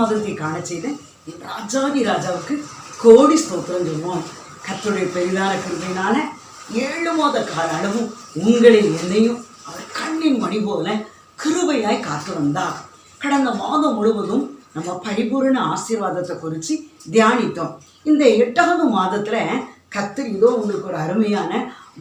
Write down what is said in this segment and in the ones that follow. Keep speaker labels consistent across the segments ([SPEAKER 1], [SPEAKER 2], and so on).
[SPEAKER 1] மாதத்தை காண செய்த என் ராஜாதி ராஜாவுக்கு கோடி ஸ்தோத்திரம் சொல்லுவோம். கர்த்தருடைய பெரிதான கிருபையினால 7 மாத கால அளவும் உங்களை என்னையும் அவர் கண்ணின் மணி போல கிருபையாய் காத்து வந்தார். கடந்த மாதம் முழுவதும் நம்ம பரிபூரண ஆசீர்வாதத்தை குறித்து தியானித்தோம். இந்த 8வது மாதத்தில் கர்த்தர் இதோ உங்களுக்கு ஒரு அருமையான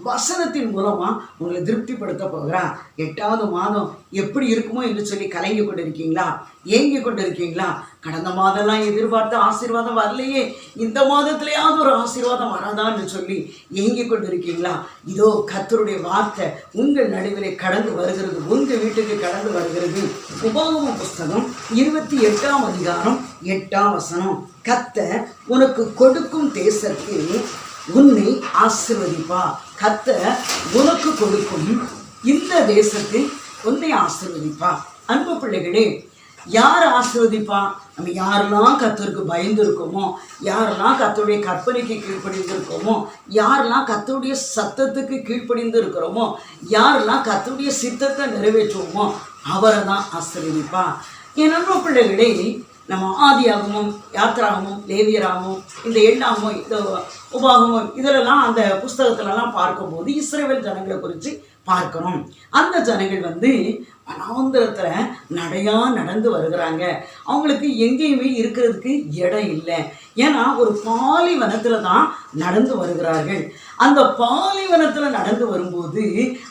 [SPEAKER 1] வசனத்தின் மூலமா உங்களை திருப்திப்படுத்த போகிறார். 8வது மாதம் எப்படி இருக்குமோ என்று சொல்லி கலங்கி கொண்டு இருக்கீங்களா? ஏங்கி கொண்டு இருக்கீங்களா? கடந்த மாதம்லாம் எதிர்பார்த்த ஆசீர்வாதம் வரலையே, இந்த மாதத்திலேயாவது ஒரு ஆசீர்வாதம் வராதான்னு சொல்லி ஏங்கி கொண்டு இருக்கீங்களா? இதோ கர்த்தருடைய வார்த்தை உங்கள் நடுவிலே கடந்து வருகிறது, உங்கள் வீட்டுக்கு கடந்து வருகிறது. உபாகம புஸ்தகம் 28ஆம் அதிகாரம் 8ஆம் வசனம். கர்த்தர் உனக்கு கொடுக்கும் தேசத்தில் உன்னை ஆசீர்வதிப்பா. கர்த்தர் உனக்கு கொடுக்கும் இந்த தேசத்தில் உன்னை ஆசீர்வதிப்பா. அன்பு பிள்ளைகளே, யார் ஆசீர்வதிப்பா? நம்ம யாரெல்லாம் கர்த்தருக்கு பயந்து இருக்கோமோ, யாரெல்லாம் கர்த்தருடைய கற்பனைக்கு கீழ்ப்படிந்து இருக்கோமோ, யாரெல்லாம் கர்த்தருடைய சத்தத்துக்கு கீழ்ப்படிந்து இருக்கிறோமோ, யாரெல்லாம் கர்த்தருடைய சித்தத்தை நிறைவேற்றுவோமோ அவரை தான் ஆசீர்வதிப்பா. என் அன்பு பிள்ளைகளே, நம்ம ஆதியாகமும் யாத்திராகமும் லேவியராகமும் இந்த எண்ணாகமும் இந்த உபாகமும் இதிலெல்லாம் அந்த புஸ்தகத்திலலாம் பார்க்கும்போது இஸ்ரவேல் ஜனங்களை குறித்து பார்க்கணும். அந்த ஜனங்கள் வனாந்திரத்தில் நடையாக நடந்து வருகிறாங்க. அவங்களுக்கு எங்கேயுமே இருக்கிறதுக்கு இடம் இல்லை. ஏன்னா ஒரு பாலைவனத்தில் தான் நடந்து வருகிறார்கள். அந்த பாலைவனத்தில் நடந்து வரும்போது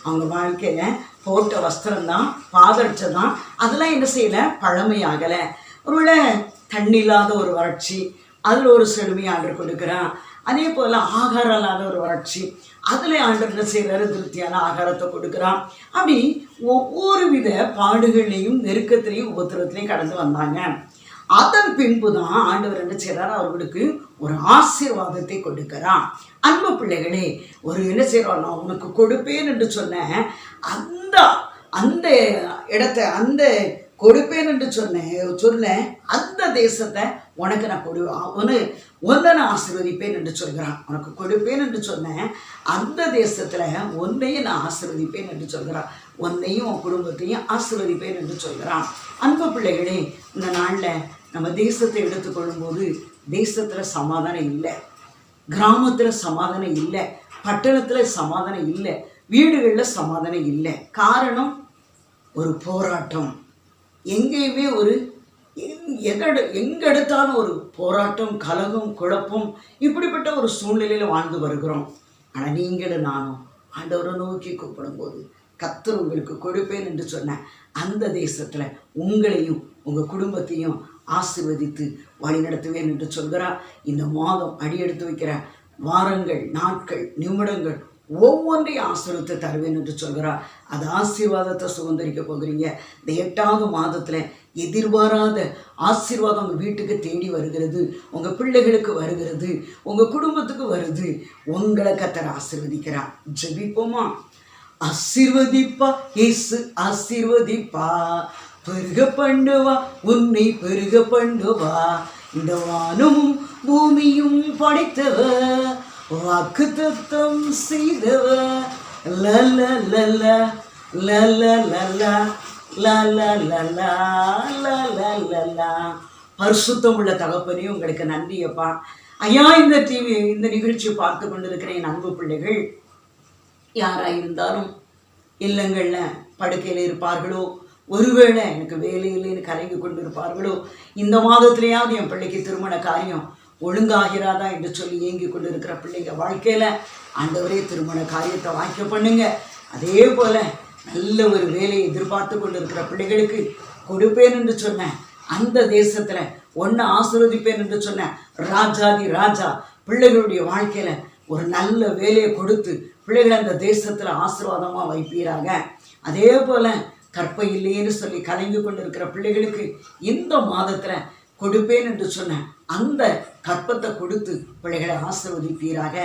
[SPEAKER 1] அவங்க வாழ்க்கையில் போட்ட வஸ்திரம்தான், பாதரட்சை தான், அதெல்லாம் என்ன செய்யலை, பழமையாகலை. ஒருவேளை தண்ணி இல்லாத ஒரு வறட்சி, அதில் ஒரு செழுமை ஆண்டர் கொடுக்குறான். அதே போல் ஆகாரம் இல்லாத ஒரு வறட்சி, அதில் ஆண்டர் என்ன செய்கிறாரு, திருப்தியான ஆகாரத்தை கொடுக்குறான். அப்படி ஒவ்வொரு வித பாடுகளையும் நெருக்கத்திலையும் உபத்திரத்திலையும் கடந்து வந்தாங்க. அதன் பின்பு தான் ஆண்டவர் என்ன செய்கிறார், அவர்களுக்கு ஒரு ஆசீர்வாதத்தை கொடுக்கிறான். அன்பு பிள்ளைகளே, ஒரு என்ன செய்கிறோம், நான் உனக்கு கொடுப்பேன் என்று சொன்னேன் அந்த அந்த இடத்த அந்த கொடுப்பேன் என்று சொன்னேன் அந்த தேசத்தை உனக்கு நான் ஒன்றை நான் ஆசீர்வதிப்பேன் என்று சொல்கிறான். உனக்கு கொடுப்பேன் என்று சொன்னேன் அந்த தேசத்தில் ஒன்றையும் நான் ஆசீர்வதிப்பேன் என்று சொல்கிறான். ஒன்றையும் உன் குடும்பத்தையும் ஆசீர்வதிப்பேன் என்று சொல்கிறான். அன்பு பிள்ளைகளே, இந்த நாளில் நம்ம தேசத்தை எடுத்துக்கொள்ளும்போது தேசத்தில் சமாதானம் இல்லை, கிராமத்தில் சமாதானம் இல்லை, பட்டணத்தில் சமாதானம் இல்லை, வீடுகளில் சமாதானம் இல்லை. காரணம் ஒரு போராட்டம். எங்கேயுமே ஒரு எங்கெடுத்தாலும் ஒரு போராட்டம், கலகம், குழப்பம், இப்படிப்பட்ட ஒரு சூழ்நிலையில் வாழ்ந்து வருகிறோம். ஆனால் நீங்களும் நானும் ஆண்டவரை நோக்கி கூப்பிடும்போது கர்த்தர் உங்களுக்கு கொடுப்பேன் என்று சொன்ன அந்த தேசத்தில் உங்களையும் உங்கள் குடும்பத்தையும் ஆசீர்வதித்து வழிநடத்துவேன் என்று சொல்கிறார். இந்த மாதம் அடியெடுத்து வைக்கிற வாரங்கள், நாட்கள், நிமிடங்கள் ஒவ்வொன்றையும் ஆசீர்வதித்து தருவேன் என்று சொல்கிறார். அது ஆசீர்வாதத்தை சுதந்திரிக்க போகிறீங்க. இந்த 8வது மாதத்தில் எதிர்பாராத ஆசீர்வாதம் உங்கள் வீட்டுக்கு தேடி வருகிறது, உங்கள் பிள்ளைகளுக்கு வருகிறது, உங்கள் குடும்பத்துக்கு வருது. உங்களை கர்த்தர் ஆசீர்வதிக்கிறார். ஜெபிப்போமா? ஆசீர்வதிப்பா இயேசு, ஆசீர்வதிப்பா, பெருக பண்ணுவா, உன்னை பெருக பண்ணுவா, இந்த வானமும் பூமியும் படைத்தவர், வாக்கு தத்தம் செய்தவர், லல லல லல லல லல லல லல. பரிசுத்தம் உள்ள தகப்பனே, உங்களுக்கு நன்றியப்பா. ஐயா, இந்த நிகழ்ச்சியை பார்த்து கொண்டிருக்கிற என் அன்பு பிள்ளைகள் யாராக இருந்தாலும் இல்லங்களில் படுக்கையில் இருப்பார்களோ, ஒருவேளை எனக்கு வேலையிலேன்னு கலங்கி கொண்டு இருப்பார்களோ, இந்த மாதத்திலேயாவது என் பிள்ளைக்கு திருமண காரியம் ஒழுங்காகிறாதா என்று சொல்லி ஏங்கி கொண்டு இருக்கிற பிள்ளைங்க வாழ்க்கையில் ஆண்டவரே திருமண காரியத்தை வாய்க்க பண்ணுங்க. அதே போல் நல்ல ஒரு வேலையை எதிர்பார்த்து கொண்டு இருக்கிற பிள்ளைகளுக்கு கொடுப்பேன் என்று சொன்னேன் அந்த தேசத்தில் ஒன்று ஆசீர்வதிப்பேன் என்று சொன்னேன் ராஜாதி ராஜா பிள்ளைகளுடைய வாழ்க்கையில் ஒரு நல்ல வேலையை கொடுத்து பிள்ளைகளை அந்த தேசத்தில் ஆசீர்வாதமாக வைப்பீராக. அதே போல் கற்பை இல்லைன்னு சொல்லி கலங்கி கொண்டு இருக்கிற பிள்ளைகளுக்கு இந்த மாதத்தில் கொடுப்பேன் என்று சொன்ன அந்த கற்பத்தை கொடுத்து பிள்ளைகளை ஆசீர்வதிப்பீராக.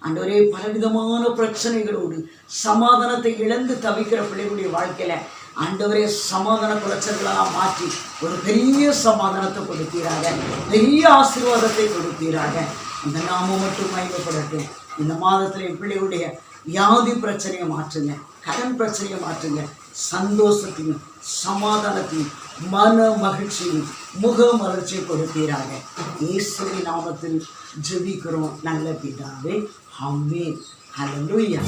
[SPEAKER 1] ஆண்டவரே, பலவிதமான பிரச்சனைகளோடு சமாதானத்தை இழந்து தவிக்கிற பிள்ளைகளுடைய வாழ்க்கையில் ஆண்டவரே சமாதான குலைச்சல்களாக மாற்றி ஒரு பெரிய சமாதானத்தை கொடுப்பீராக, பெரிய ஆசீர்வாதத்தை கொடுப்பீராக. இந்த நாமம் மட்டும் மகிமைப்படட்டும். இந்த மாதத்தில் என் பிள்ளைகளுடைய வியாதி பிரச்சனையை மாற்றுங்க, கடன் பிரச்சனையை மாற்றுங்க, சந்தோஷத்தையும் சமாதானத்தையும் மன மகிழ்ச்சியும் முக மலர்ச்சியை கொடுப்பீராக. இயேசுவின் நாமத்தில் ஜெபிக்கிறோம் நல்ல பிதாவே, ஆமென். ஹல்லேலூயா.